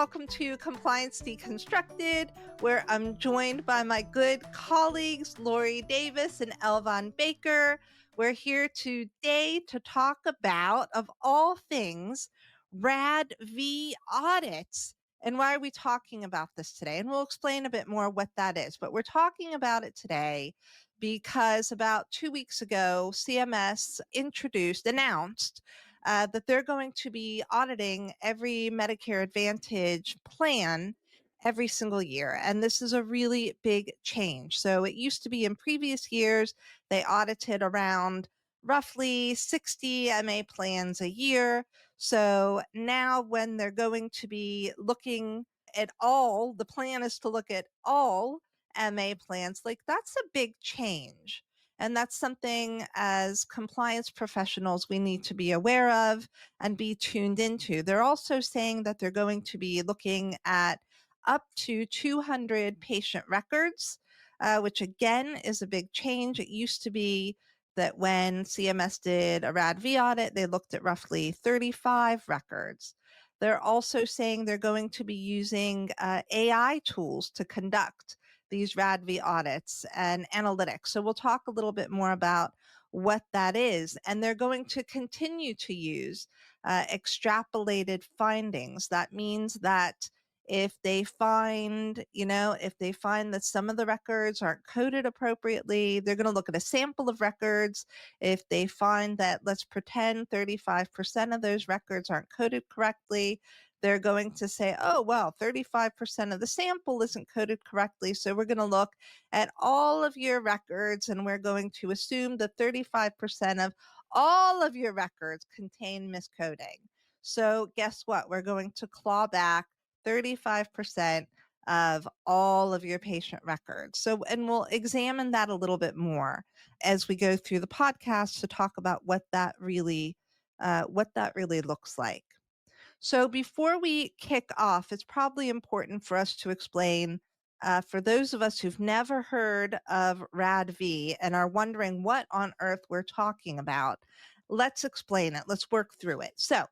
welcome to Compliance Deconstructed, where I'm joined by my good colleagues, Lorie Davis and Elvan Baker. We're here today to talk about, of all things, RADV audits. And why are we talking about this today? And we'll explain a bit more what that is. But we're talking about it today because about 2 weeks ago, CMS announced that they're going to be auditing every Medicare Advantage plan every single year. And this is a really big change. So it used to be in previous years, they audited around roughly 60 MA plans a year. So now when they're going to be looking at all, the plan is to look at all MA plans, like that's a big change. And that's something as compliance professionals we need to be aware of and be tuned into. They're also saying that they're going to be looking at up to 200 patient records, which again is a big change. It used to be that when CMS did a RADV audit, they looked at roughly 35 records. They're also saying they're going to be using AI tools to conduct these RADV audits and analytics. So we'll talk a little bit more about what that is. And they're going to continue to use extrapolated findings. That means that if they find that some of the records aren't coded appropriately, they're going to look at a sample of records. If they find that, let's pretend 35% of those records aren't coded correctly, they're going to say, oh, well, 35% of the sample isn't coded correctly. So we're going to look at all of your records and we're going to assume that 35% of all of your records contain miscoding. So guess what? We're going to claw back 35% of all of your patient records. So, and we'll examine that a little bit more as we go through the podcast to talk about what that really looks like. So before we kick off, it's probably important for us to explain, for those of us who've never heard of RADV and are wondering what on earth we're talking about, let's explain it. Let's work through it. So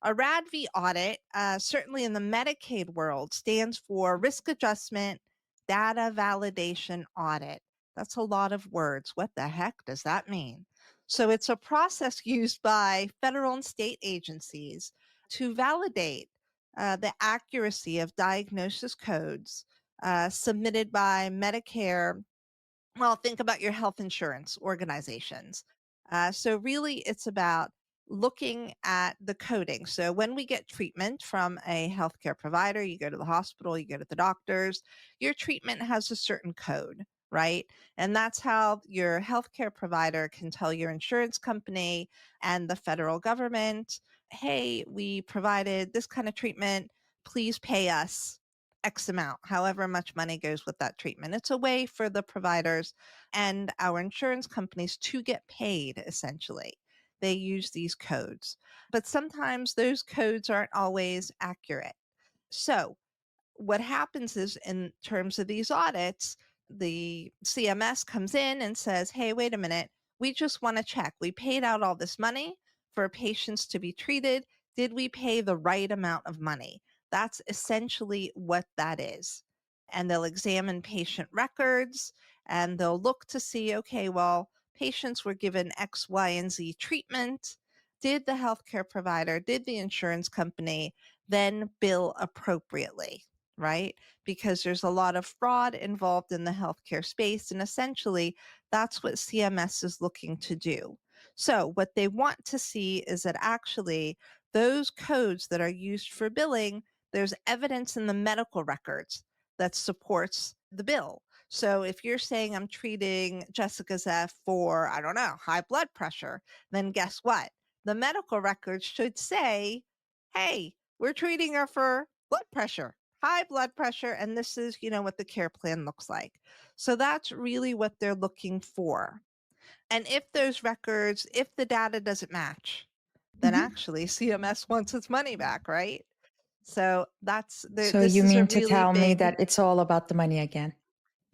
a RADV audit, certainly in the Medicaid world, stands for Risk Adjustment Data Validation Audit. That's a lot of words. What the heck does that mean? So it's a process used by federal and state agencies to validate the accuracy of diagnosis codes submitted by Medicare. Well, think about your health insurance organizations. So really it's about looking at the coding. So when we get treatment from a healthcare provider, you go to the hospital, you go to the doctors, your treatment has a certain code, right? And that's how your healthcare provider can tell your insurance company and the federal government, hey, we provided this kind of treatment, please pay us X amount, however much money goes with that treatment. It's a way for the providers and our insurance companies to get paid, essentially. They use these codes, but sometimes those codes aren't always accurate. So what happens is, in terms of these audits, the CMS comes in and says, hey, wait a minute, we just want to check. We paid out all this money for patients to be treated. Did we pay the right amount of money? That's essentially what that is. And they'll examine patient records and they'll look to see, okay, well, patients were given X, Y, and Z treatment. Did the healthcare provider, did the insurance company then bill appropriately? Right? Because there's a lot of fraud involved in the healthcare space. And essentially, that's what CMS is looking to do. So what they want to see is that actually those codes that are used for billing, there's evidence in the medical records that supports the bill. So if you're saying I'm treating Jessica Zeff for, I don't know, high blood pressure, then guess what? The medical records should say, hey, we're treating her for blood pressure, high blood pressure, and this is, what the care plan looks like. So that's really what they're looking for. And if those records, if the data doesn't match, then actually CMS wants its money back, right? So So you this is a mean to really tell me big, that it's all about the money again?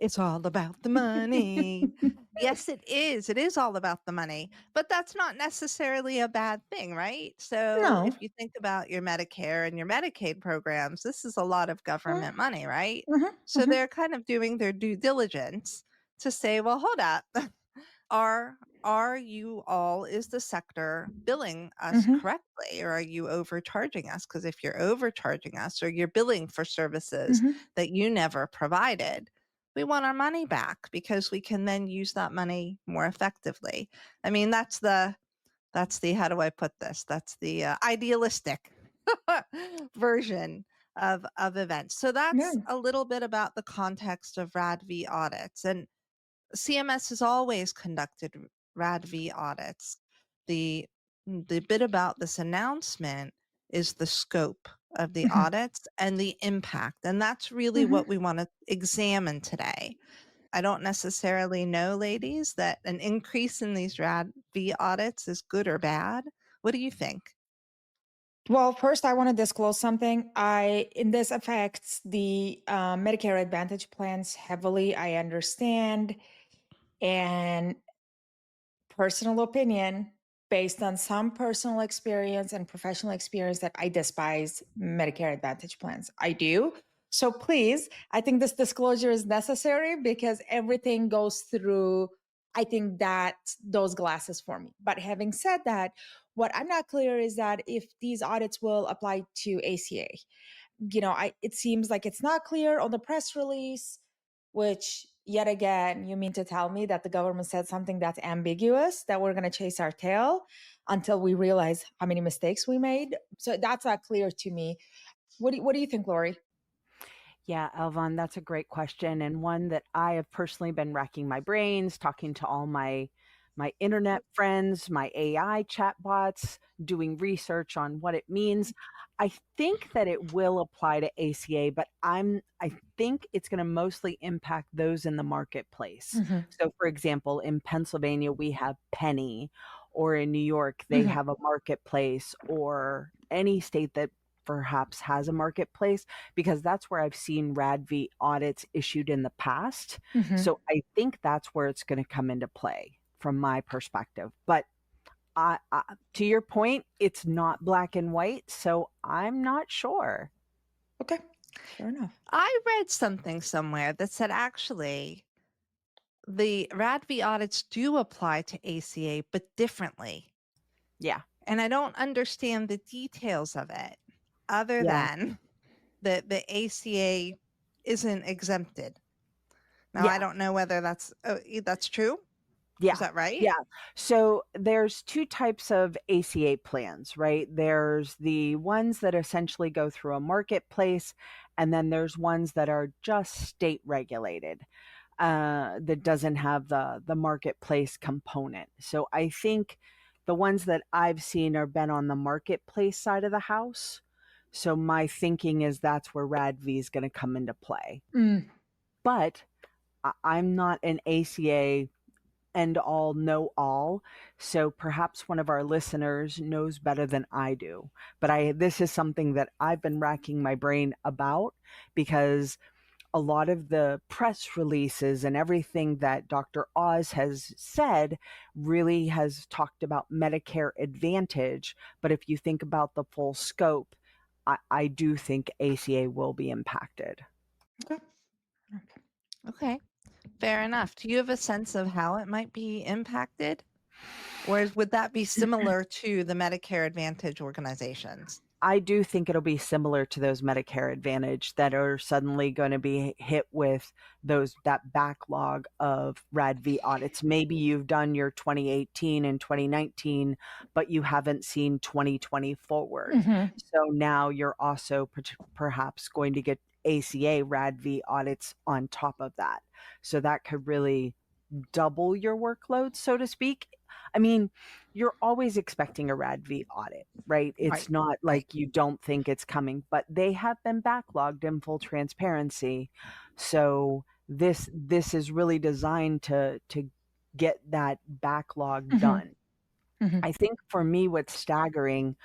It's all about the money. Yes, it is. It is all about the money, but that's not necessarily a bad thing, right? So No. if you think about your Medicare and your Medicaid programs, this is a lot of government money, right? Mm-hmm, So mm-hmm, they're kind of doing their due diligence to say, well, hold up. Are you all, is the sector billing us mm-hmm, correctly, or are you overcharging us? Because if you're overcharging us or you're billing for services mm-hmm. that you never provided, we want our money back because we can then use that money more effectively. I mean, that's the how do I put this? That's the idealistic version of events. So Yeah. that's a little bit about the context of RADV audits. And CMS has always conducted RADV audits. The bit about this announcement is the scope of the Mm-hmm, audits and the impact. And that's really mm-hmm. what we want to examine today. I don't necessarily know, ladies, that an increase in these RADV audits is good or bad. What do you think? Well, first, I want to disclose something. This affects the Medicare Advantage plans heavily. I understand, and personal opinion, based on some personal experience and professional experience, that I despise Medicare Advantage plans. I do. So please, I think this disclosure is necessary because everything goes through, I think, that those glasses for me. But having said that, what I'm not clear is that if these audits will apply to ACA. It seems like it's not clear on the press release, which yet again, you mean to tell me that the government said something that's ambiguous, that we're going to chase our tail until we realize how many mistakes we made? So that's not clear to me. What do you think, Lorie? Yeah, Elvan, that's a great question, and one that I have personally been racking my brains, talking to all my internet friends, my AI chatbots, doing research on what it means. I think that it will apply to ACA, but I think it's going to mostly impact those in the marketplace. Mm-hmm. So for example, in Pennsylvania we have Penny, or in New York they Mm-hmm. have a marketplace, or any state that perhaps has a marketplace, because that's where I've seen RADV audits issued in the past. Mm-hmm. So I think that's where it's going to come into play from my perspective. But to your point, it's not black and white, so I'm not sure. Okay, fair enough. I read something somewhere that said actually the RADV audits do apply to ACA, but differently. Yeah, And I don't understand the details of it other yeah, than that the ACA isn't exempted. Now, I yeah. don't know whether that's true. Is Yeah. that right? Yeah. So there's two types of ACA plans, right? There's the ones that essentially go through a marketplace, and then there's ones that are just state regulated, that doesn't have the marketplace component. So I think the ones that I've seen are been on the marketplace side of the house. So my thinking is that's where RADV is going to come into play. Mm, But I'm not an ACA end all, know all. So perhaps one of our listeners knows better than I do. But this is something that I've been racking my brain about, because a lot of the press releases and everything that Dr. Oz has said really has talked about Medicare Advantage. But if you think about the full scope, I do think ACA will be impacted. okay. Okay, fair enough. Do you have a sense of how it might be impacted? Or would that be similar to the Medicare Advantage organizations? I do think it'll be similar to those Medicare Advantage that are suddenly going to be hit with that backlog of RADV audits. Maybe you've done your 2018 and 2019, but you haven't seen 2020 forward. Mm-hmm. So now you're also perhaps going to get ACA RADV audits on top of that. So that could really double your workload, so to speak. I mean, you're always expecting a RADV audit, right? Right, It's not right. like you don't think it's coming, but they have been backlogged in full transparency. So this is really designed to get that backlog Mm-hmm. done. Mm-hmm. I think for me, what's staggering,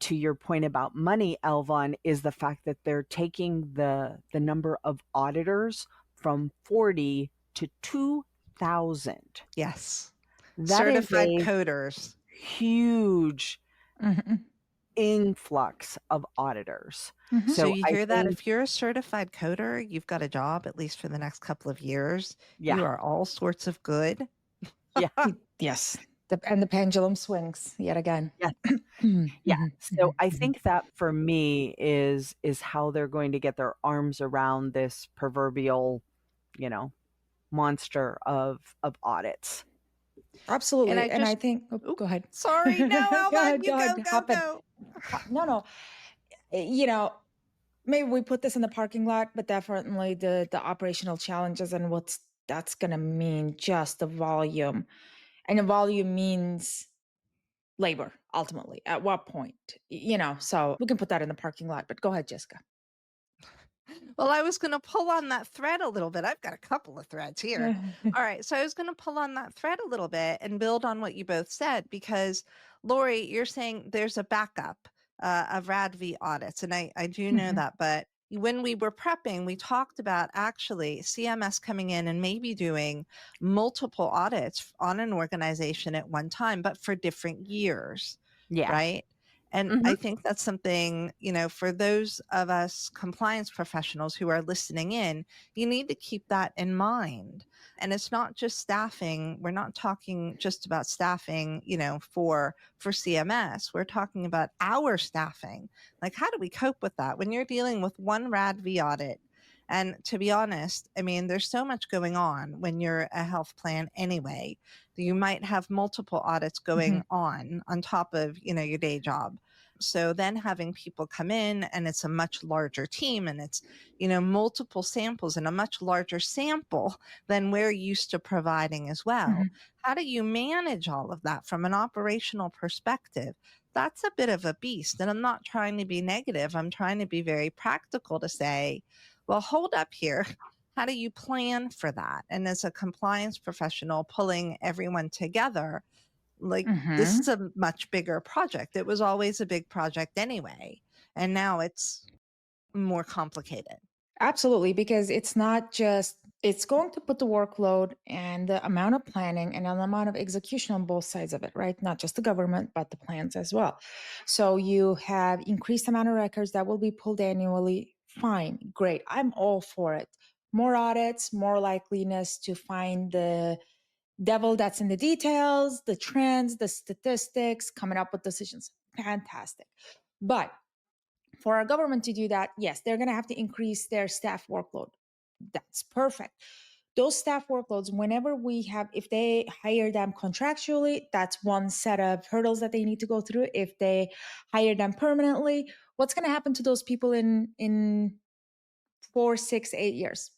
to your point about money, Elvan, is the fact that they're taking the number of auditors from 40 to 2,000. Yes. That is Certified a coders. huge Mm-hmm. influx of auditors. Mm-hmm. So So you I hear that? think, If you're a certified coder, you've got a job at least for the next couple of years. yeah, You are all sorts of good. yeah, Yes. And the pendulum swings yet again. yeah, Mm-hmm. yeah. So I Mm-hmm. think that for me is how they're going to get their arms around this proverbial, you know, monster of audits. Absolutely. And I And I just, think, oop, go ahead. sorry, no, Go Elvan, ahead, you go go, ahead, go, hop in. go. No. You know, maybe we put this in the parking lot, but definitely the operational challenges and what's that's going to mean, just the volume. And the volume means labor, ultimately. At what point? So we can put that in the parking lot, but go ahead, Jessica. Well, I was going to pull on that thread a little bit. I've got a couple of threads here. All right. So I was going to pull on that thread a little bit and build on what you both said, because Lorie, you're saying there's a backup of RADV audits. And I do know Mhm. that. But when we were prepping, we talked about actually CMS coming in and maybe doing multiple audits on an organization at one time, but for different years. Yeah. Right. And Mhm. I think that's something, for those of us compliance professionals who are listening in, you need to keep that in mind. And it's not just staffing. We're not talking just about staffing, for CMS. We're talking about our staffing. Like, how do we cope with that when you're dealing with one RADV audit? And to be honest, I mean, there's so much going on when you're a health plan anyway. You might have multiple audits going on top of, your day job. So then having people come in and it's a much larger team and it's, multiple samples and a much larger sample than we're used to providing as well. How do you manage all of that from an operational perspective? That's a bit of a beast. And I'm not trying to be negative. I'm trying to be very practical to say, well, hold up here. How do you plan for that? And as a compliance professional, pulling everyone together, like this is a much bigger project. It was always a big project anyway. And now it's more complicated. Absolutely, because it's not just, it's going to put the workload and the amount of planning and the amount of execution on both sides of it, right? Not just the government, but the plans as well. So you have increased amount of records that will be pulled annually. Fine, great. I'm all for it. More audits, more likeliness to find the devil that's in the details, the trends, the statistics, coming up with decisions. Fantastic. But for our government to do that, yes, they're going to have to increase their staff workload. That's perfect. Those staff workloads, whenever if they hire them contractually, that's one set of hurdles that they need to go through. If they hire them permanently, what's going to happen to those people in 4, 6, 8 years?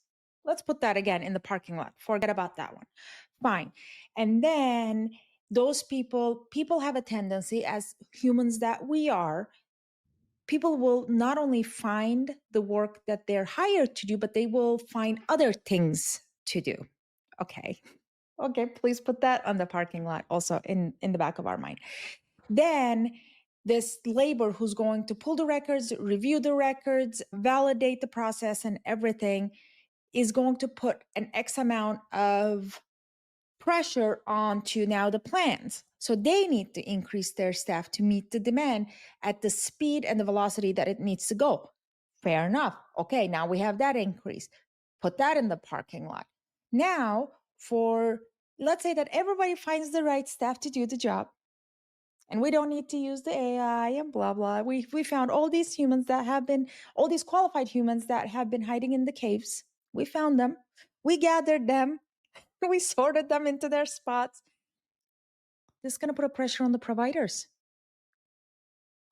Let's put that again in the parking lot. Forget about that one. Fine. And then those people have a tendency, as humans that we are, people will not only find the work that they're hired to do, but they will find other things to do. Okay. Okay, please put that on the parking lot also in the back of our mind. Then this labor who's going to pull the records, review the records, validate the process and everything is going to put an X amount of pressure onto now the plans. So they need to increase their staff to meet the demand at the speed and the velocity that it needs to go. Fair enough. Okay, now we have that increase. Put that in the parking lot. Now, let's say that everybody finds the right staff to do the job, and we don't need to use the AI and blah, blah. We found all these all these qualified humans that have been hiding in the caves. We found them. We gathered them. We sorted them into their spots. This is going to put a pressure on the providers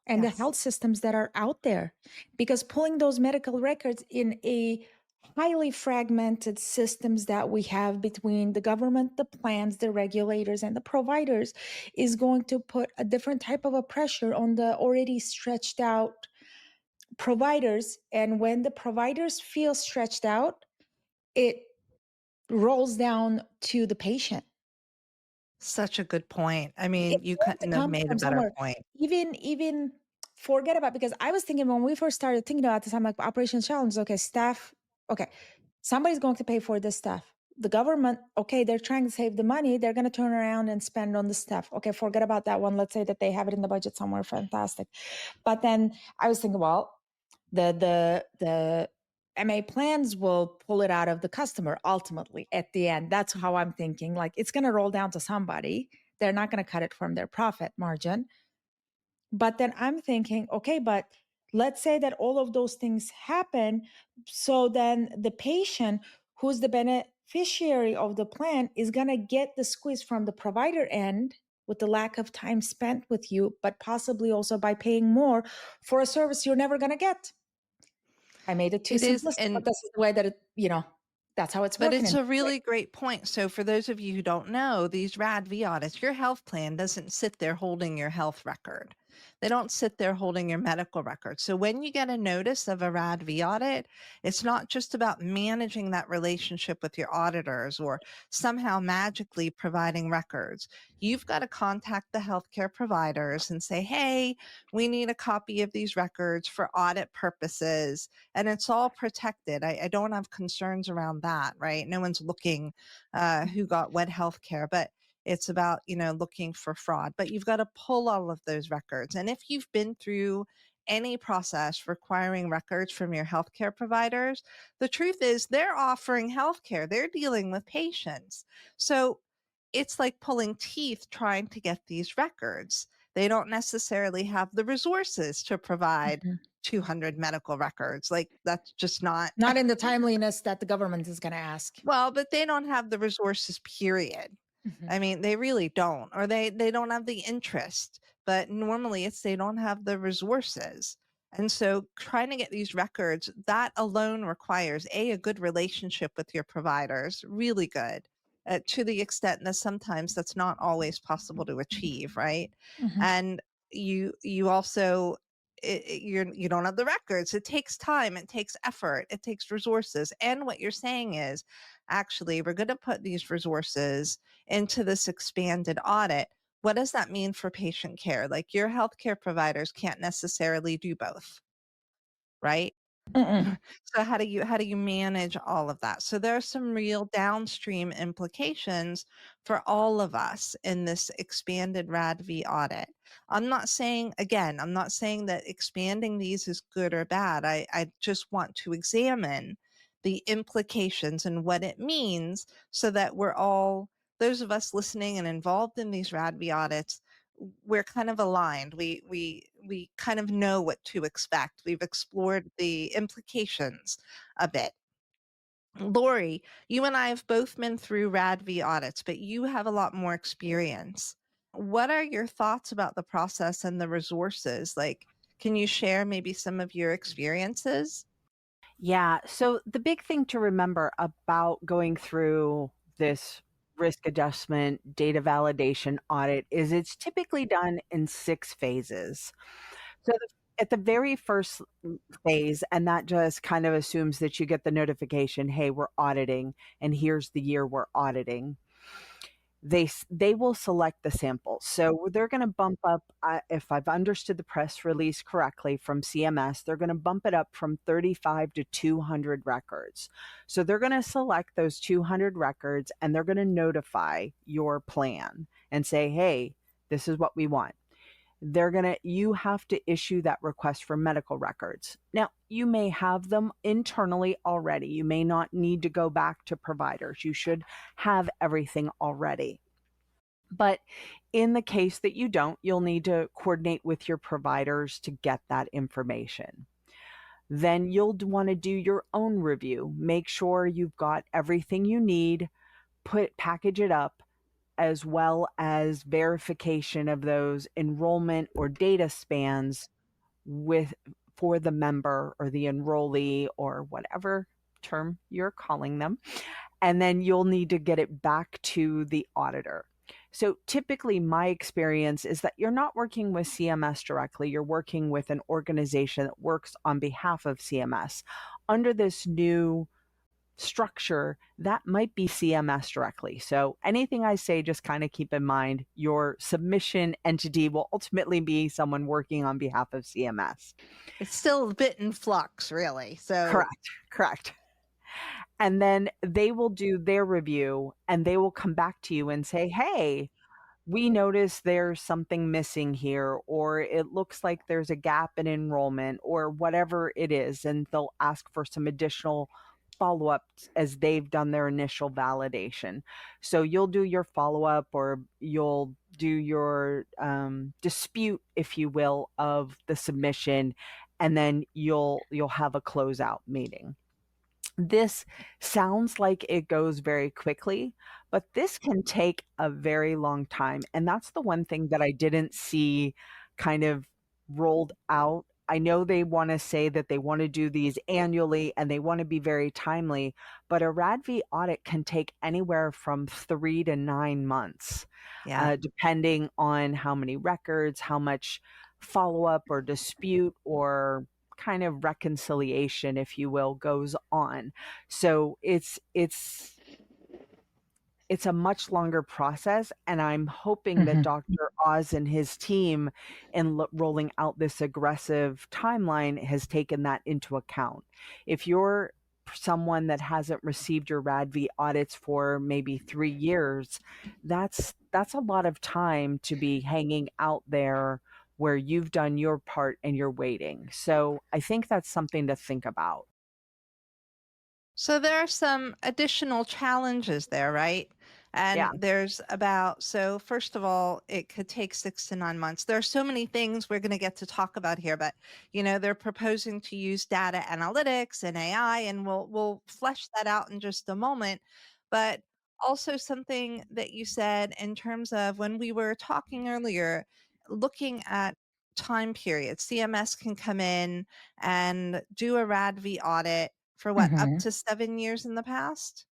and Yes. the health systems that are out there, because pulling those medical records in a highly fragmented systems that we have between the government, the plans, the regulators, and the providers is going to put a different type of a pressure on the already stretched out providers. And when the providers feel stretched out, it rolls down to the patient. Such a good point. I mean, It's you going to couldn't have come made a from better somewhere. point. Even forget about, because I was thinking when we first started thinking about this, I'm like, operations challenge, okay, staff, okay. Somebody's going to pay for this stuff. The government, okay, they're trying to save the money. They're going to turn around and spend on the stuff. Okay, forget about that one. Let's say that they have it in the budget somewhere. Fantastic. But then I was thinking, well, the MA plans will pull it out of the customer ultimately at the end. That's how I'm thinking. Like, it's going to roll down to somebody. They're not going to cut it from their profit margin. But then I'm thinking, okay, but let's say that all of those things happen. So then the patient who's the beneficiary of the plan is going to get the squeeze from the provider end with the lack of time spent with you, but possibly also by paying more for a service you're never going to get. I made it too simplistic, but this is the way that that's how it's working. But it's a really great point. So for those of you who don't know, these RADV audits, your health plan doesn't sit there holding your health record. They don't sit there holding your medical record. So when you get a notice of a RADV audit, it's not just about managing that relationship with your auditors or somehow magically providing records. You've got to contact the healthcare providers and say, hey, we need a copy of these records for audit purposes. And it's all protected. I don't have concerns around that, right? No one's looking who got what healthcare, but it's about, looking for fraud. But you've got to pull all of those records. And if you've been through any process requiring records from your healthcare providers, the truth is they're offering healthcare. They're dealing with patients. So it's like pulling teeth trying to get these records. They don't necessarily have the resources to provide 200 medical records. Like, that's just not in the timeliness that the government is going to ask. Well, but they don't have the resources, period. I mean, they really don't, or they don't have the interest. But normally it's they don't have the resources. And so trying to get these records, that alone requires a good relationship with your providers, really good, to the extent that sometimes that's not always possible to achieve, right? And you also you don't have the records. It takes time, it takes effort, it takes resources. And what you're saying is, actually, we're going to put these resources into this expanded audit. What does that mean for patient care? Like, your healthcare providers can't necessarily do both, right? So how do you manage all of that? So there are some real downstream implications for all of us in this expanded RADV audit. I'm not saying that expanding these is good or bad. I just want to examine the implications and what it means so that we're all, those of us listening and involved in these RADV audits, we're kind of aligned. We kind of know what to expect. We've explored the implications a bit. Lorie, you and I have both been through RADV audits, but you have a lot more experience. What are your thoughts about the process and the resources? Like, can you share maybe some of your experiences? Yeah. So the big thing to remember about going through this risk adjustment data validation audit is it's typically done in 6 phases. So at the very first phase, and that just kind of assumes that you get the notification, hey, we're auditing, and here's the year we're auditing. They will select the samples. So they're going to bump up, if I've understood the press release correctly from CMS, they're going to bump it up from 35 to 200 records. So they're going to select those 200 records and they're going to notify your plan and say, hey, this is what we want. You have to issue that request for medical records. Now, you may have them internally already. You may not need to go back to providers. You should have everything already. But in the case that you don't, you'll need to coordinate with your providers to get that information. Then you'll want to do your own review. Make sure you've got everything you need, package it up, as well as verification of those enrollment or data spans for the member or the enrollee or whatever term you're calling them. And then you'll need to get it back to the auditor. So typically my experience is that you're not working with CMS directly. You're working with an organization that works on behalf of CMS. Under this new structure, that might be CMS directly. So anything I say, just kind of keep in mind your submission entity will ultimately be someone working on behalf of CMS. It's still a bit in flux, really. So Correct. And then they will do their review and they will come back to you and say, hey, we notice there's something missing here, or it looks like there's a gap in enrollment, or whatever it is. And they'll ask for some additional follow ups as they've done their initial validation. So you'll do your follow up, or you'll do your dispute, if you will, of the submission, and then you'll have a closeout meeting. This sounds like it goes very quickly, but this can take a very long time. And that's the one thing that I didn't see kind of rolled out. I know they want to say that they want to do these annually and they want to be very timely, but a RADV audit can take anywhere from 3 to 9 months, Yeah. depending on how many records, how much follow up or dispute or kind of reconciliation, if you will, goes on. So it's a much longer process, and I'm hoping that Mhm. Dr. Oz and his team, in rolling out this aggressive timeline, has taken that into account. If you're someone that hasn't received your RADV audits for maybe 3 years, that's a lot of time to be hanging out there where you've done your part and you're waiting. So I think that's something to think about. So there are some additional challenges there, right? Yeah. And so first of all, it could take 6 to 9 months. There are so many things we're going to get to talk about here, but they're proposing to use data analytics and AI, and we'll flesh that out in just a moment. But also something that you said in terms of when we were talking earlier, looking at time periods, CMS can come in and do a RADV audit for what, up Mhm. to 7 years in the past?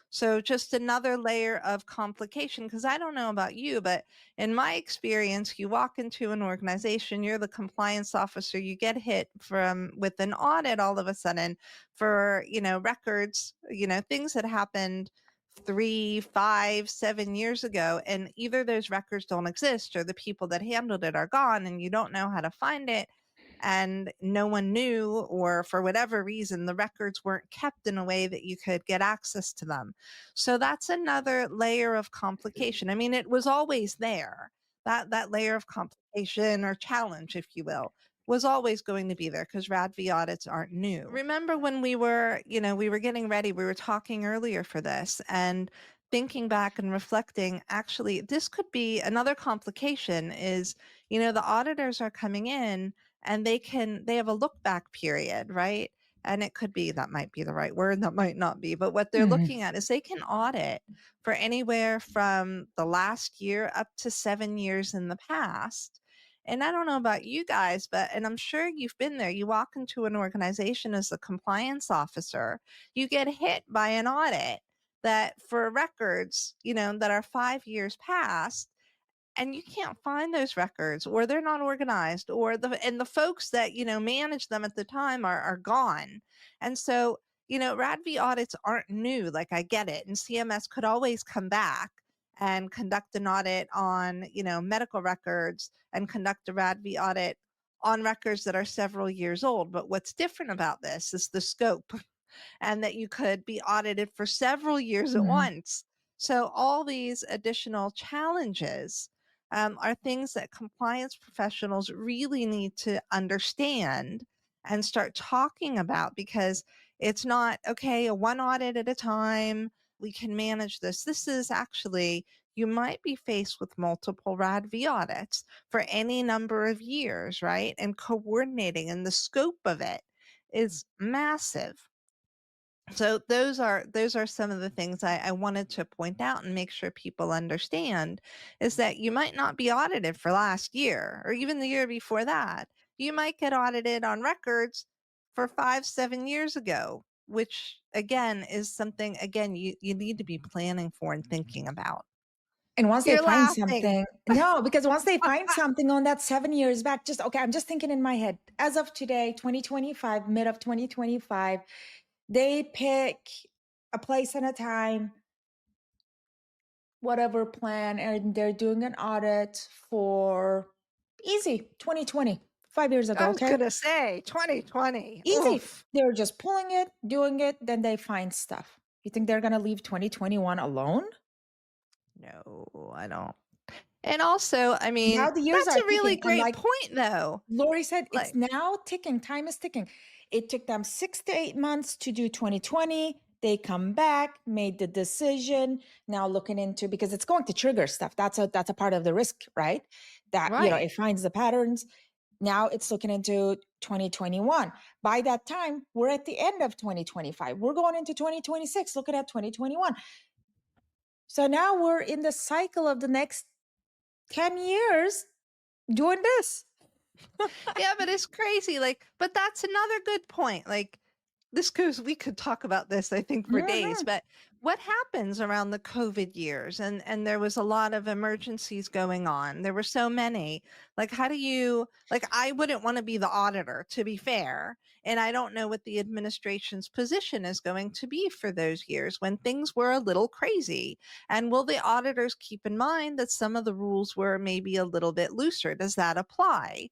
So just another layer of complication, because I don't know about you, but in my experience, you walk into an organization, you're the compliance officer, you get hit with an audit all of a sudden for, records, things that happened 3, 5, 7 years ago, and either those records don't exist or the people that handled it are gone and you don't know how to find it, and no one knew, or for whatever reason the records weren't kept in a way that you could get access to them. So that's another layer of complication. I mean, it was always there. That layer of complication or challenge, if you will, was always going to be there because RADV audits aren't new. Remember when we were getting ready, we were talking earlier for this, and thinking back and reflecting, actually this could be another complication is, the auditors are coming in and they have a look back period, right? And it could be, that might be the right word, that might not be, but what they're Mhm. looking at is they can audit for anywhere from the last year up to 7 years in the past. And I don't know about you guys, and I'm sure you've been there. You walk into an organization as a compliance officer, you get hit by an audit that for records, that are 5 years past, and you can't find those records, or they're not organized, or the folks that manage them at the time are gone. And so RADV audits aren't new. Like, I get it, and CMS could always come back and conduct an audit on medical records and conduct a RADV audit on records that are several years old. But what's different about this is the scope, and that you could be audited for several years at Mhm. once. So all these additional challenges are things that compliance professionals really need to understand and start talking about, because it's not, okay, a one audit at a time, we can manage this. This is actually, you might be faced with multiple RADV audits for any number of years, right? And coordinating, and the scope of it is massive. So those are some of the things I wanted to point out and make sure people understand, is that you might not be audited for last year or even the year before that. You might get audited on records for 5, 7 years ago, which again is something, again, you need to be planning for and thinking about. And once they You're find laughing. something, no, because once they find something on that 7 years back, just okay, I'm just thinking in my head, as of today, 2025, mid of 2025, they pick a place and a time, whatever plan, and they're doing an audit for easy 2020, 5 years ago, I was okay? going to say 2020. Easy. Oof. They were just pulling it, doing it, then they find stuff. You think they're going to leave 2021 alone? No, I don't. And also, I mean, Now the years that's are a really ticking. And great like point, though. Lorie said, it's Like, now ticking. Time is ticking. It took them 6 to 8 months to do 2020. They come back, made the decision. Now looking into, because it's going to trigger stuff. That's a part of the risk, right? That right. it finds the patterns. Now it's looking into 2021. By that time, we're at the end of 2025. We're going into 2026, looking at 2021. So now we're in the cycle of the next 10 years doing this. Yeah, but it's crazy. Like, but that's another good point. Like, we could talk about this, I think, for days, Mhm. but what happens around the COVID years? And there was a lot of emergencies going on. There were so many. Like, how do you, like, I wouldn't want to be the auditor, to be fair. And I don't know what the administration's position is going to be for those years when things were a little crazy. And will the auditors keep in mind that some of the rules were maybe a little bit looser? Does that apply?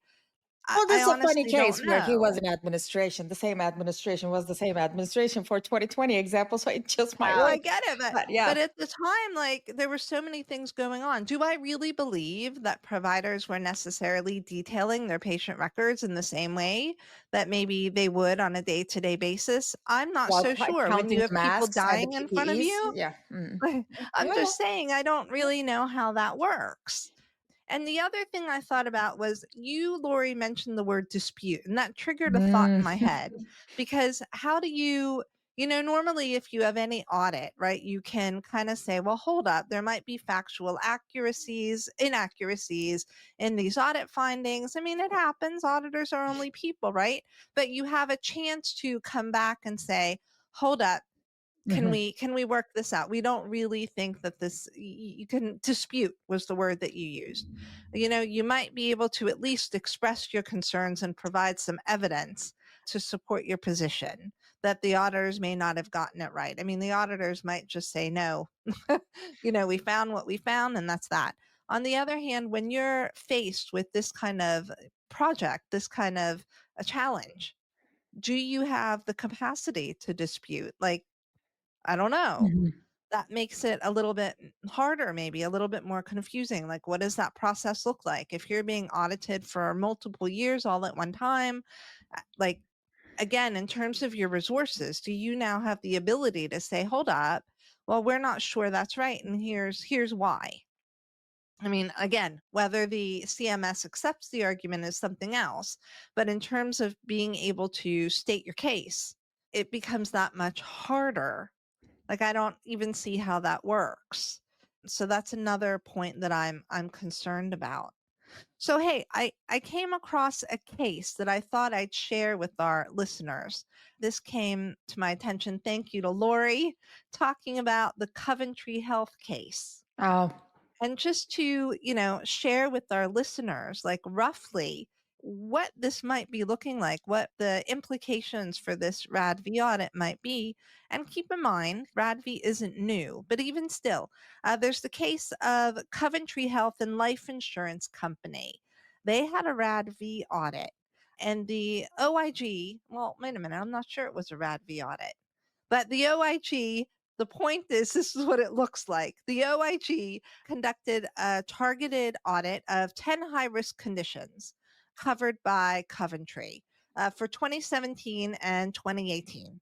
Well, I this is a funny honestly case don't where he was know. in administration. The same administration was the same administration for 2020 example, so it just might No, I work. get it, But yeah. but at the time, like, there were so many things going on. Do I really believe that providers were necessarily detailing their patient records in the same way that maybe they would on a day-to-day basis? I'm not While so sure. When you counting the have people masks and the dying in front of PPEs. you, Yeah. Mm. I'm Yeah. just saying I don't Yeah. really know how that works. And the other thing I thought about was you, Lorie, mentioned the word dispute, and that triggered a thought in Mm. my head because how do normally if you have any audit, right, you can kind of say, well, hold up, there might be factual inaccuracies in these audit findings. I mean, it happens. Auditors are only people, right? But you have a chance to come back and say, hold up, Mhm. can we work this out? We don't really think that this you can dispute was the word that you used. You might be able to at least express your concerns and provide some evidence to support your position that the auditors may not have gotten it right. I mean, the auditors might just say no. We found what we found and that's that. On the other hand, when you're faced with this kind of project, this kind of a challenge, do you have the capacity to dispute? Like, I don't know. Mhm. That makes it a little bit harder, maybe a little bit more confusing. Like, what does that process look like? If you're being audited for multiple years all at one time, like, again, in terms of your resources, do you now have the ability to say, hold up, well, we're not sure that's right, and here's why. I mean, again, whether the CMS accepts the argument is something else, but in terms of being able to state your case, it becomes that much harder. Like, I don't even see how that works. So that's another point that I'm concerned about. So hey, I came across a case that I thought I'd share with our listeners. This came to my attention. Thank you to Lorie, talking about the Coventry Health case. Oh. And just to, share with our listeners, like, roughly what this might be looking like, what the implications for this RADV audit might be. And keep in mind, RADV isn't new, but even still, there's the case of Coventry Health and Life Insurance Company. They had a RADV audit, and the OIG, well, wait a minute, I'm not sure it was a RADV audit. But the OIG, the point is, this is what it looks like. The OIG conducted a targeted audit of 10 high risk conditions covered by Coventry for 2017 and 2018.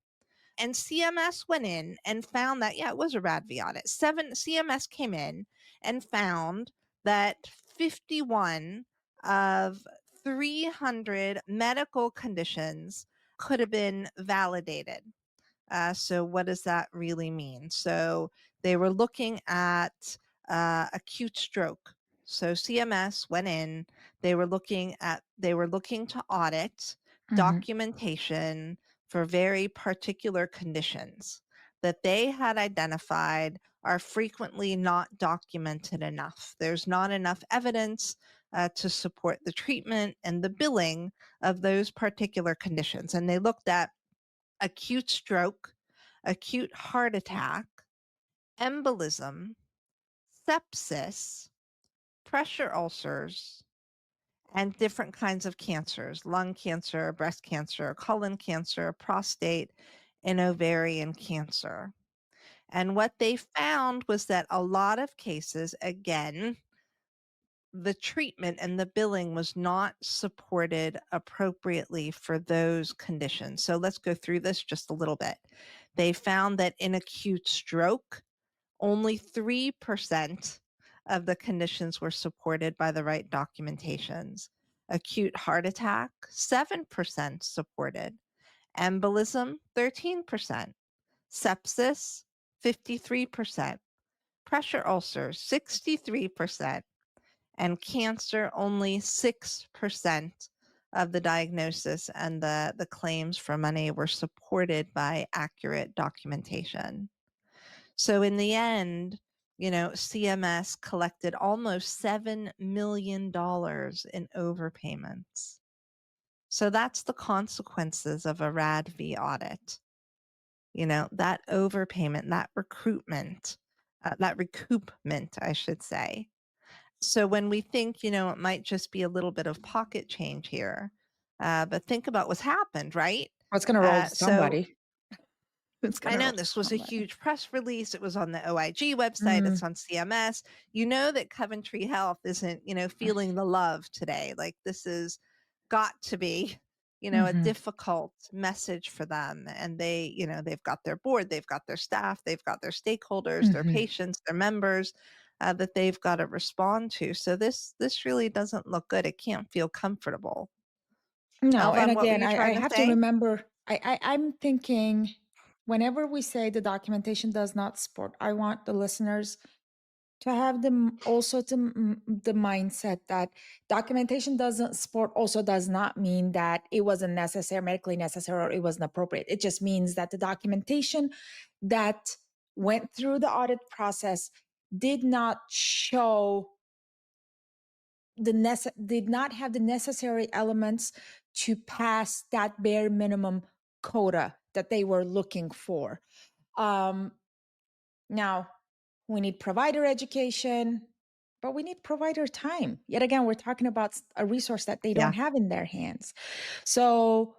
And CMS went in and found that, yeah, it was a RADV audit. CMS came in and found that 51 of 300 medical conditions could have been validated. So what does that really mean? So they were looking at acute stroke. So CMS went in, they were looking to audit Mhm. documentation for very particular conditions that they had identified are frequently not documented enough. There's not enough evidence to support the treatment and the billing of those particular conditions. And they looked at acute stroke, acute heart attack, embolism, sepsis, pressure ulcers, and different kinds of cancers: lung cancer, breast cancer, colon cancer, prostate, and ovarian cancer. And what they found was that a lot of cases, again, the treatment and the billing was not supported appropriately for those conditions. So let's go through this just a little bit. They found that in acute stroke, only 3% of the conditions were supported by the right documentations. Acute heart attack, 7% supported. Embolism, 13%. Sepsis, 53%. Pressure ulcers, 63%. And cancer, only 6% of the diagnosis and the claims for money were supported by accurate documentation. So in the end, CMS collected almost $7 million in overpayments. So that's the consequences of a RADV audit. That overpayment, that recoupment, I should say. So when we think, it might just be a little bit of pocket change here, but think about what's happened, right? It's going to roll to So somebody. I know this was a huge press release. It was on the OIG website. It's on CMS. You know that Coventry Health isn't, feeling the love today. Like, this has got to be, a difficult message for them. And they, they've got their board, they've got their staff, they've got their stakeholders, their patients, their members that they've got to respond to. So this really doesn't look good. It can't feel comfortable. No, and Elvan, what were again, you I trying to have to say? remember, I'm thinking whenever we say the documentation does not support, I want the listeners to have them also to the mindset that documentation doesn't support also does not mean that it wasn't necessary, medically necessary, or it wasn't appropriate. It just means that the documentation that went through the audit process did not show did not have the necessary elements to pass that bare minimum quota that they were looking for. Now, we need provider education, but we need provider time. Yet again, we're talking about a resource that they don't have in their hands. So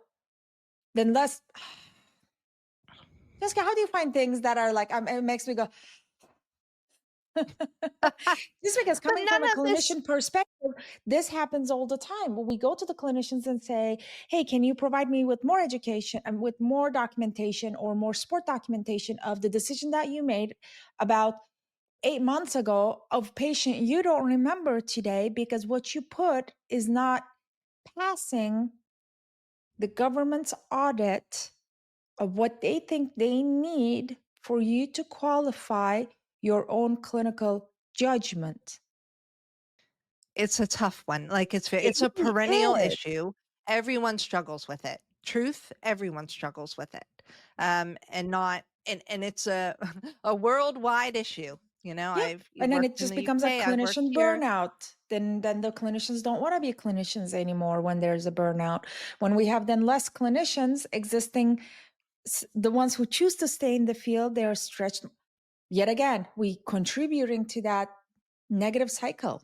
then Jessica, how do you find things that are like, it makes me go, just because coming from a clinician perspective, this happens all the time. When we go to the clinicians and say, hey, can you provide me with more education and with more documentation or more support documentation of the decision that you made about 8 months ago of patient you don't remember today because what you put is not passing the government's audit of what they think they need for you to qualify your own clinical judgment. It's a tough one. Like, it's a perennial issue. Everyone struggles with it. Truth, everyone struggles with it. And it's a worldwide issue. And then it just becomes a clinician burnout. Then the clinicians don't want to be clinicians anymore when there's a burnout. When we have then less clinicians existing, the ones who choose to stay in the field, they're stretched. Yet again, we contributing to that negative cycle.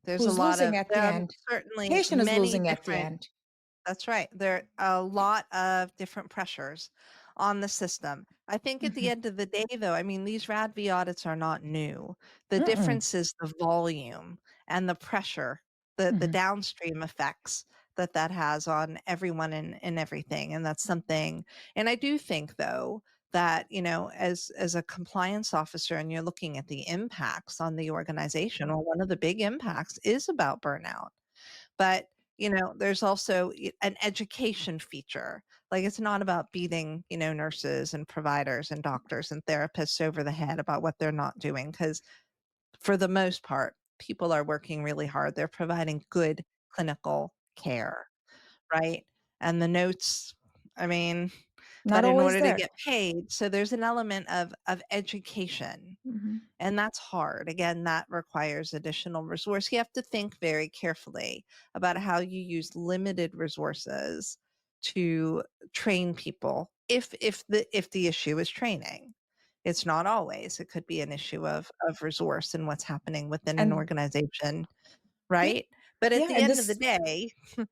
There's a lot of at the end. certainly Patient is many losing at the different. end. That's right. There are a lot of different pressures on the system. I think at the end of the day, though, I mean, these RADV audits are not new. The difference is the volume and the pressure, the downstream effects that has on everyone and everything. And that's something. And I do think, though, that, as a compliance officer and you're looking at the impacts on the organization, well, one of the big impacts is about burnout. But there's also an education feature. Like, it's not about beating, nurses and providers and doctors and therapists over the head about what they're not doing. Because for the most part, people are working really hard. They're providing good clinical care, right? And the notes, I mean, not but in always order there. to get paid, so there's an element of education. And that's hard. Again, that requires additional resource. You have to think very carefully about how you use limited resources to train people. If the issue is training, it's not always. It could be an issue of resource and what's happening within an organization, right? But at Yeah, the and end of the this day,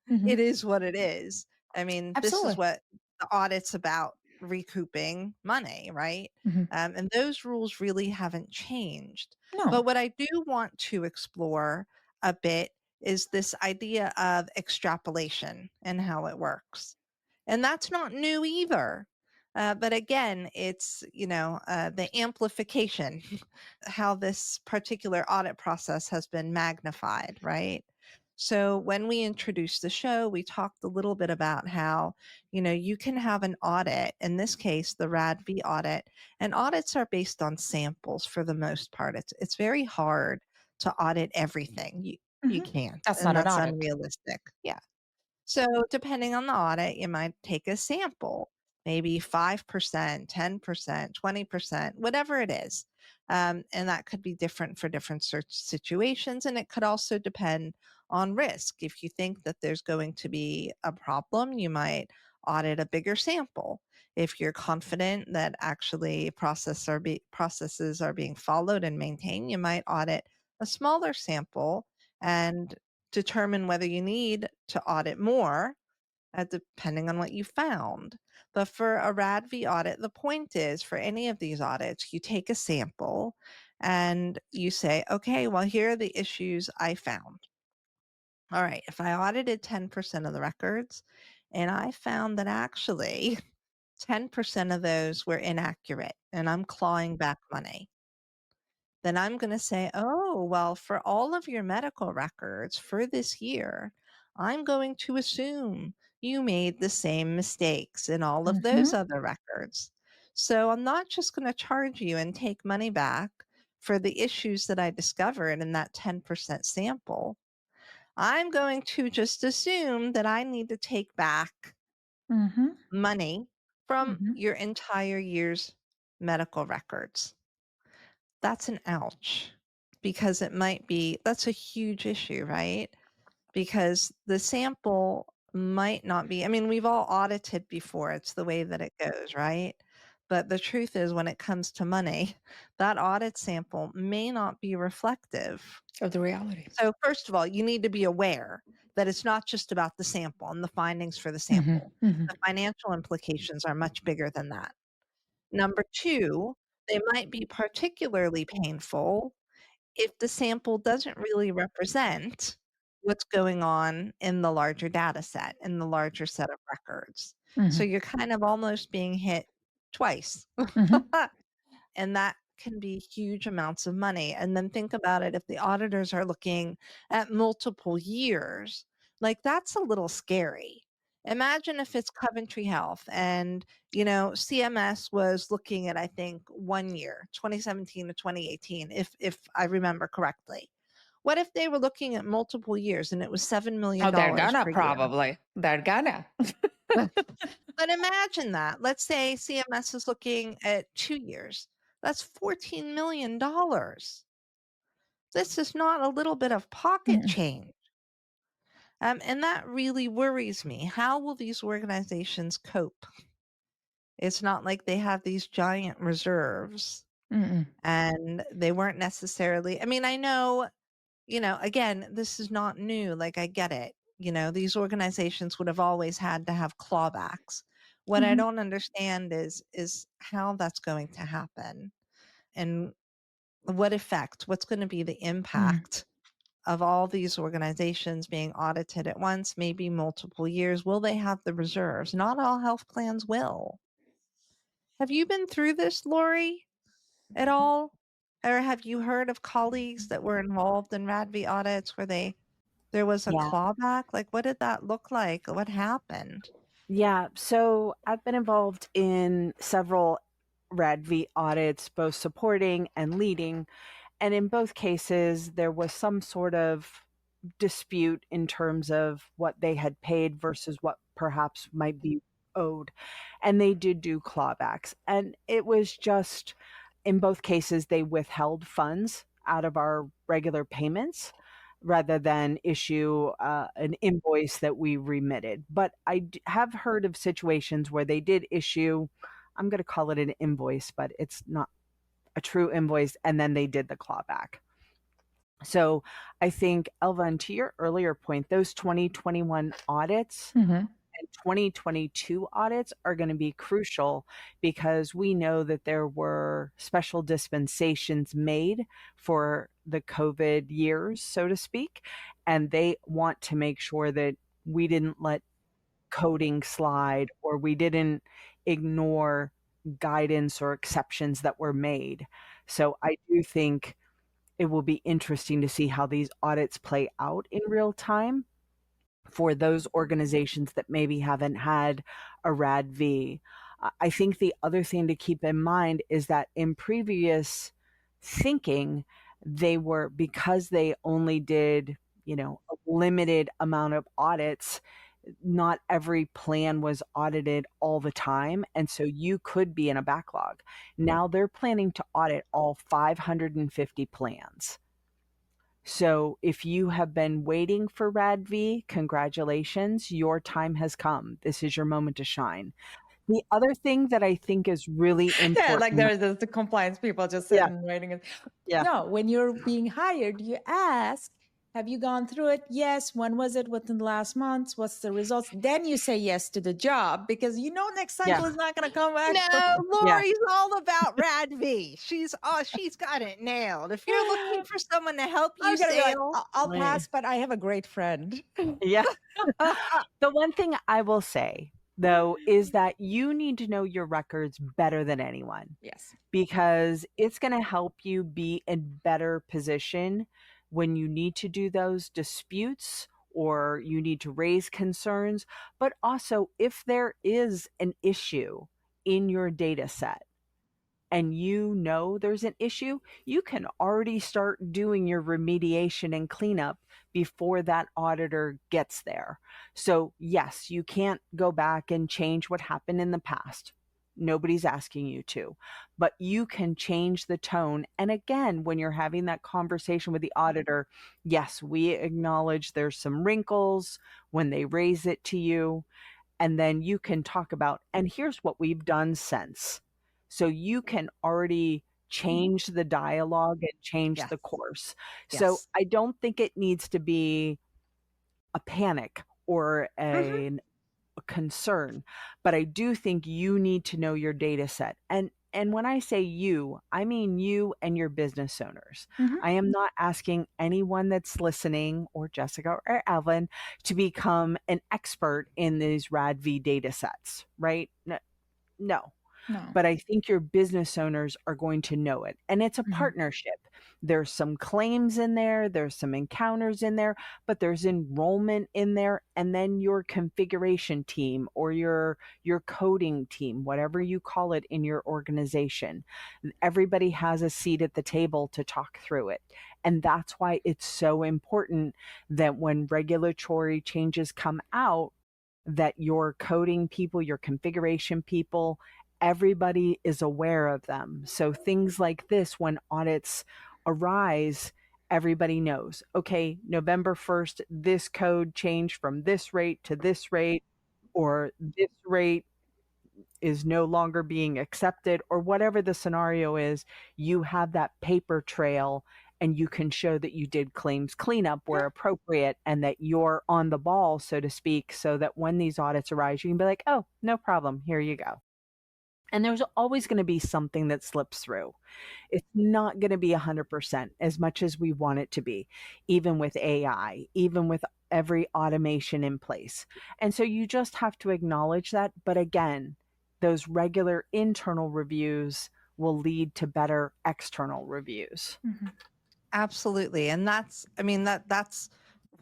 Mhm. it is what it is. I mean, this is Absolutely. what the audit's about, recouping money, right? Mhm. And those rules really haven't changed. No. But what I do want to explore a bit is this idea of extrapolation and how it works. And that's not new either. But again, it's, the amplification, how this particular audit process has been magnified, right? So when we introduced the show, we talked a little bit about how, you can have an audit, in this case, the RADV audit, and audits are based on samples for the most part. It's very hard to audit everything. You Mhm. can't, That's and not an that's audit. unrealistic. Yeah. So depending on the audit, you might take a sample, maybe 5%, 10%, 20%, whatever it is. And that could be different for different search situations. And it could also depend on risk. If you think that there's going to be a problem, you might audit a bigger sample. If you're confident that actually processes are being followed and maintained, you might audit a smaller sample and determine whether you need to audit more, depending on what you found. But for a RADV audit, the point is for any of these audits, you take a sample and you say, okay, well, here are the issues I found. All right, if I audited 10% of the records and I found that actually 10% of those were inaccurate and I'm clawing back money, then I'm going to say, oh, well, for all of your medical records for this year, I'm going to assume you made the same mistakes in all of those Mhm. other records. So I'm not just going to charge you and take money back for the issues that I discovered in that 10% sample. I'm going to just assume that I need to take back Mhm. money from Mhm. your entire year's medical records. That's an ouch, because that's a huge issue, right? Because the sample might not be, I mean, we've all audited before, it's the way that it goes, right? But the truth is, when it comes to money, that audit sample may not be reflective. Of the reality. So, first of all, you need to be aware that it's not just about the sample and the findings for the Mhm. sample. Mhm. The financial implications are much bigger than that. Number two, they might be particularly painful if the sample doesn't really represent what's going on in the larger data set, in the larger set of records. So Mhm. you're kind of almost being hit twice. Mhm. And that can be huge amounts of money. And then think about it, if the auditors are looking at multiple years, like that's a little scary. Imagine if it's Coventry Health and, CMS was looking at, I think, 1 year, 2017 to 2018, if I remember correctly. What if they were looking at multiple years and it was $7 Oh, million they're gonna per year? probably. They're gonna. But imagine that. Let's say CMS is looking at 2 years. That's $14 million. This is not a little bit of pocket Mm-mm. change. And that really worries me. How will these organizations cope? It's not like they have these giant reserves Mm-mm. and they weren't necessarily, I mean, I know, again, this is not new. Like, I get it. These organizations would have always had to have clawbacks. What I Mhm. don't understand is how that's going to happen and what's going to be the Mhm. impact of all these organizations being audited at once, maybe multiple years. Will they have the reserves? Not all health plans will. Have you been through this, Lorie, at all? Or have you heard of colleagues that were involved in RADV audits where there was a Yeah. clawback? Like, what did that look like? What happened? Yeah. So I've been involved in several RADV audits, both supporting and leading. And in both cases, there was some sort of dispute in terms of what they had paid versus what perhaps might be owed. And they did do clawbacks. And it was just, in both cases, they withheld funds out of our regular payments rather than issue an invoice that we remitted. But have heard of situations where they did issue, I'm going to call it an invoice, but it's not a true invoice, and then they did the clawback. So I think, Elvan, to your earlier point, those 2021 audits Mm-hmm. and 2022 audits are going to be crucial because we know that there were special dispensations made for the COVID years, so to speak, and they want to make sure that we didn't let coding slide or we didn't ignore guidance or exceptions that were made. So I do think it will be interesting to see how these audits play out in real time for those organizations that maybe haven't had a RADV. I think the other thing to keep in mind is that in previous thinking, because they only did, a limited amount of audits, not every plan was audited all the time. And so you could be in a backlog. Now they're planning to audit all 550 plans. So if you have been waiting for RADV, congratulations, your time has come. This is your moment to shine. The other thing that I think is really Yeah, like important. there's the compliance people just Yeah, sitting waiting. yeah, No, when you're being hired, you ask, have you gone through it? Yes. When was it? Within the last months? What's the results? Then you say yes to the job because next yeah, cycle is not going to come back. No, yeah, Lori's all about RADV. She's got it nailed. If you're looking for someone to help you I'm going to be like, sail, I'll right, pass, but I have a great friend. yeah. The one thing I will say, though, is that you need to know your records better than anyone Yes. because it's going to help you be in better position when you need to do those disputes or you need to raise concerns. But also, if there is an issue in your data set, and there's an issue, you can already start doing your remediation and cleanup before that auditor gets there. So, yes, you can't go back and change what happened in the past. Nobody's asking you to, but you can change the tone. And again, when you're having that conversation with the auditor, yes, we acknowledge there's some wrinkles when they raise it to you. And then you can talk about, and here's what we've done since. So you can already change the dialogue and change yes, the course. So yes. I don't think it needs to be a panic or a concern, but I do think you need to know your data set. And when I say you, I mean you and your business owners. Mhm. I am not asking anyone that's listening or Jessica or Evelyn to become an expert in these RADV data sets, right? No. No. But I think your business owners are going to know it. And it's a Mhm. partnership. There's some claims in there, there's some encounters in there, but there's enrollment in there, and then your configuration team or your coding team, whatever you call it in your organization. Everybody has a seat at the table to talk through it. And that's why it's so important that when regulatory changes come out, that your coding people, your configuration people, everybody is aware of them. So things like this, when audits arise, everybody knows, okay, November 1st, this code changed from this rate to this rate, or this rate is no longer being accepted, or whatever the scenario is. You have that paper trail and you can show that you did claims cleanup where appropriate and that you're on the ball, so to speak, so that when these audits arise, you can be like, oh, no problem, here you go. And there's always going to be something that slips through. It's not going to be 100% as much as we want it to be, even with AI, even with every automation in place. And so you just have to acknowledge that. But again, those regular internal reviews will lead to better external reviews. Mhm. Absolutely. And that's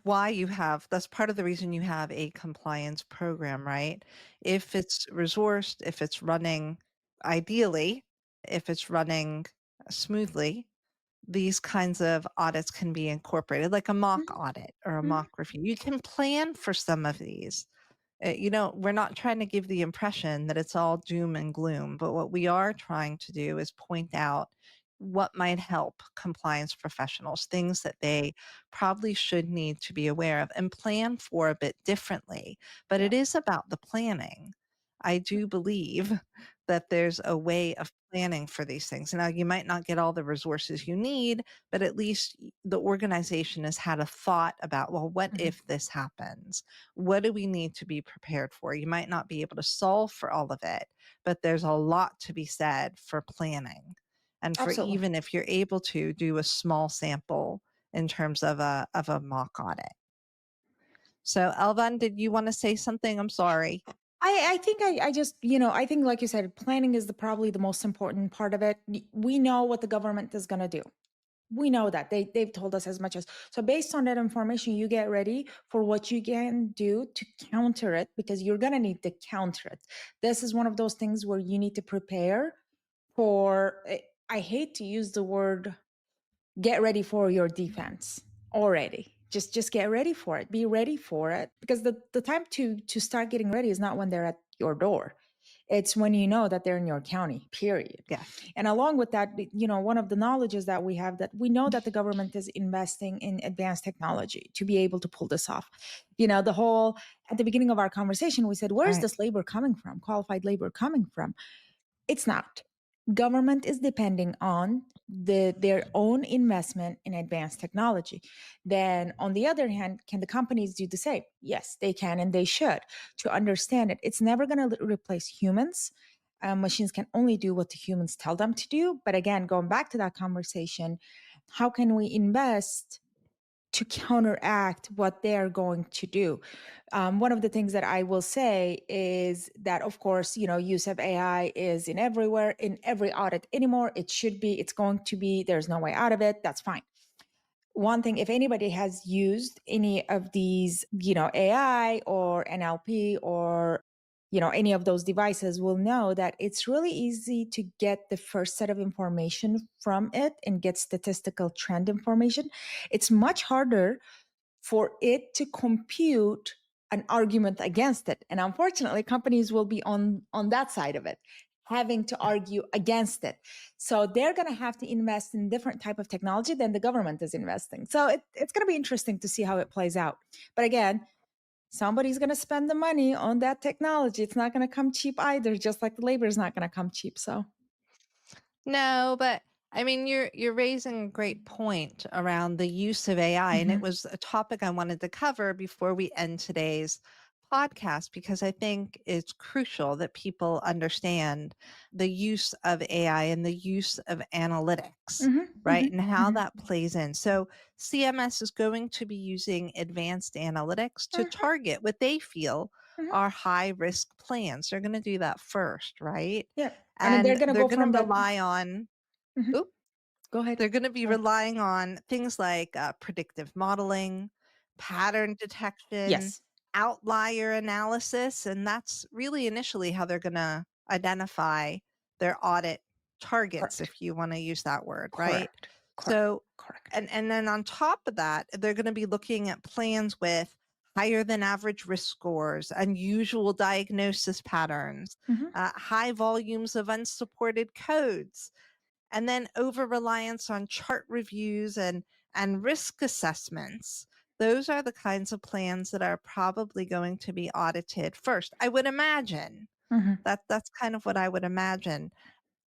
why that's part of the reason you have a compliance program, right? If it's resourced, if it's running ideally, if it's running smoothly, these kinds of audits can be incorporated, like a mock audit or a Mhm. mock review. You can plan for some of these. We're not trying to give the impression that it's all doom and gloom, but what we are trying to do is point out what might help compliance professionals, things that they probably should need to be aware of and plan for a bit differently. But Yeah. it is about the planning. I do believe that there's a way of planning for these things. Now, you might not get all the resources you need, but at least the organization has had a thought about, well, what if this happens? What do we need to be prepared for? You might not be able to solve for all of it, but there's a lot to be said for planning. And for Absolutely. even if you're able to do a small sample in terms of a mock audit. So Elvan, did you want to say something? I'm sorry. I think I just, I think, like you said, planning is probably the most important part of it. We know what the government is going to do. We know that they've told us as much as. So based on that information, you get ready for what you can do to counter it, because you're going to need to counter it. This is one of those things where you need to prepare for, I hate to use the word, get ready for your defense already. Just get ready for it. Be ready for it, because the time to start getting ready is not when they're at your door. It's when you know that they're in your county, period. Yeah. And along with that, one of the knowledges that we have, that we know that the government is investing in advanced technology to be able to pull this off. The whole, at the beginning of our conversation, we said, where's this labor coming from? Qualified labor coming from? It's not. Government is depending on their own investment in advanced technology. Then on the other hand, can the companies do the same? Yes, they can, and they should, to understand it. It's never going to replace humans. Machines can only do what the humans tell them to do. But again, going back to that conversation, how can we invest to counteract what they're going to do? One of the things that I will say is that, of course, use of AI is in every audit anymore. It should be, it's going to be, there's no way out of it. That's fine. One thing, if anybody has used any of these, AI or NLP or any of those devices, will know that it's really easy to get the first set of information from it and get statistical trend information. It's much harder for it to compute an argument against it. And unfortunately, companies will be on that side of it, having to argue against it. So they're going to have to invest in different type of technology than the government is investing. So it's going to be interesting to see how it plays out. But again, somebody's going to spend the money on that technology. It's not going to come cheap either, just like the labor is not going to come cheap. So no, but I mean, you're raising a great point around the use of AI, and it was a topic I wanted to cover before we end today's podcast, because I think it's crucial that people understand the use of AI and the use of analytics, right? And how that plays in. So CMS is going to be using advanced analytics to target what they feel are high risk plans. They're going to do that first, right? Yeah. And they're going to go from rely on, Go ahead. they're going to be relying on things like predictive modeling, pattern detection, Yes, outlier analysis. And that's really initially how they're going to identify their audit targets, if you want to use that word, right? So, and then on top of that, they're going to be looking at plans with higher than average risk scores, unusual diagnosis patterns, high volumes of unsupported codes, and then over reliance on chart reviews and risk assessments. Those are the kinds of plans that are probably going to be audited first, I would imagine. That's kind of what I would imagine.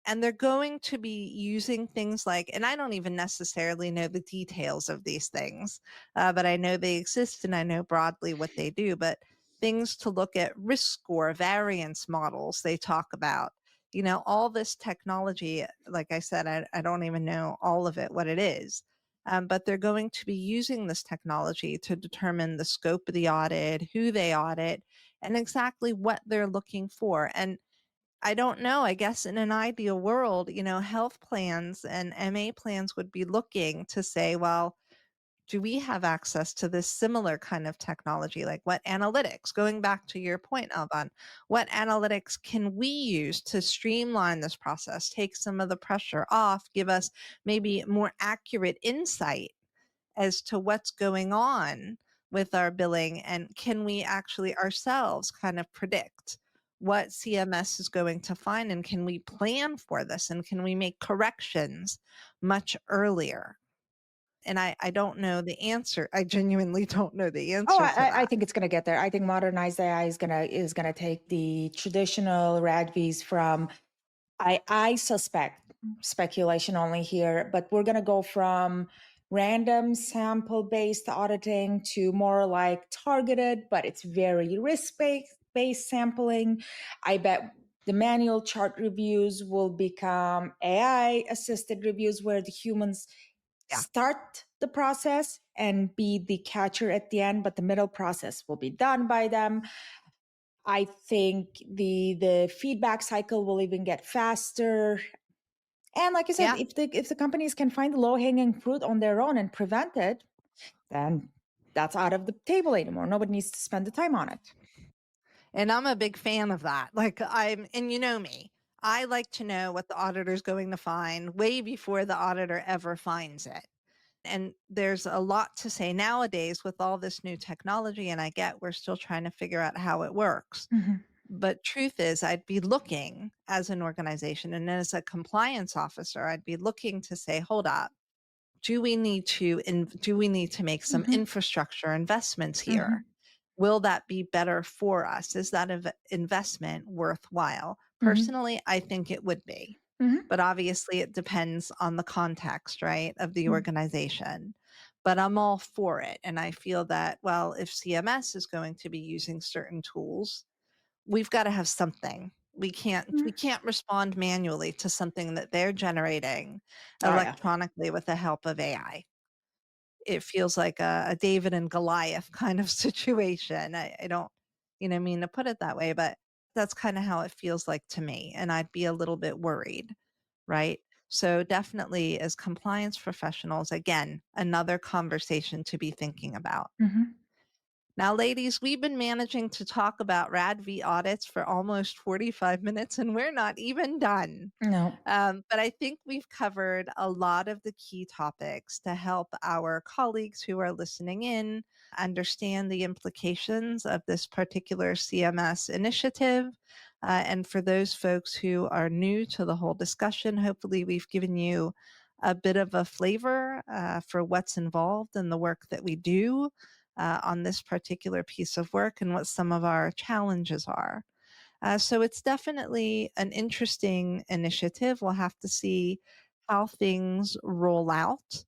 And they're going to be using things like, and I don't even necessarily know the details of these things, but I know they exist and I know broadly what they do. But things to look at risk score, variance models they talk about, all this technology, like I said, I don't even know all of it, what it is. But they're going to be using this technology to determine the scope of the audit, who they audit, and exactly what they're looking for. And I don't know, I guess in an ideal world, health plans and MA plans would be looking to say, well, do we have access to this similar kind of technology? Like, what analytics, going back to your point, Elvan, what analytics can we use to streamline this process, take some of the pressure off, give us maybe more accurate insight as to what's going on with our billing? And can we actually ourselves kind of predict what CMS is going to find? And can we plan for this? And can we make corrections much earlier? And I don't know the answer. I genuinely don't know the answer to that. I think it's going to get there. I think modernized AI is going to take the traditional RADVs from I suspect, speculation only here, but we're going to go from random sample-based auditing to more like targeted, but it's very risk-based sampling. I bet the manual chart reviews will become AI-assisted reviews where the humans start the process and be the catcher at the end, but the middle process will be done by them. I think the feedback cycle will even get faster. And like you said, if the companies can find the low-hanging fruit on their own and prevent it, then that's out of the table anymore. Nobody needs to spend the time on it. And I'm a big fan of that. And you know me, I like to know what the auditor's going to find way before the auditor ever finds it. And there's a lot to say nowadays with all this new technology, and I get we're still trying to figure out how it works. But truth is, I'd be looking as an organization and as a compliance officer, I'd be looking to say, hold up, do we need to make some infrastructure investments here? Will that be better for us? Is that investment worthwhile? Personally, I think it would be. But obviously it depends on the context, right, of the organization. But I'm all for it. And I feel that, well, if CMS is going to be using certain tools, we've got to have something. We can't respond manually to something that they're generating electronically with the help of AI. It feels like a David and Goliath kind of situation. I don't, mean to put it that way, but that's kind of how it feels like to me. And I'd be a little bit worried, right? So definitely as compliance professionals, again, another conversation to be thinking about. Now, ladies, we've been managing to talk about RADV audits for almost 45 minutes, and we're not even done. No. But I think we've covered a lot of the key topics to help our colleagues who are listening in understand the implications of this particular CMS initiative. And for those folks who are new to the whole discussion, hopefully we've given you a bit of a flavor for what's involved in the work that we do on this particular piece of work and what some of our challenges are. So it's definitely an interesting initiative. We'll have to see how things roll out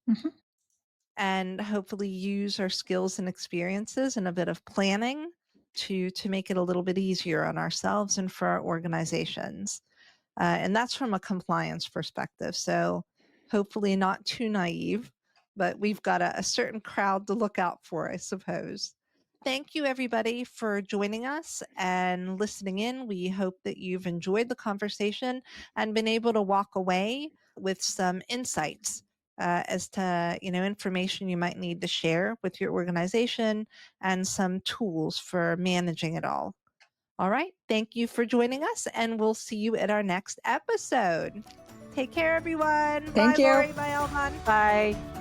and hopefully use our skills and experiences and a bit of planning to make it a little bit easier on ourselves and for our organizations. And that's from a compliance perspective. So hopefully not too naive, but we've got a certain crowd to look out for, I suppose. Thank you, everybody, for joining us and listening in. We hope that you've enjoyed the conversation and been able to walk away with some insights as to, information you might need to share with your organization and some tools for managing it all. All right. Thank you for joining us, and we'll see you at our next episode. Take care, everyone. Thank Bye, you. Lorie. Bye, Elvan. Bye.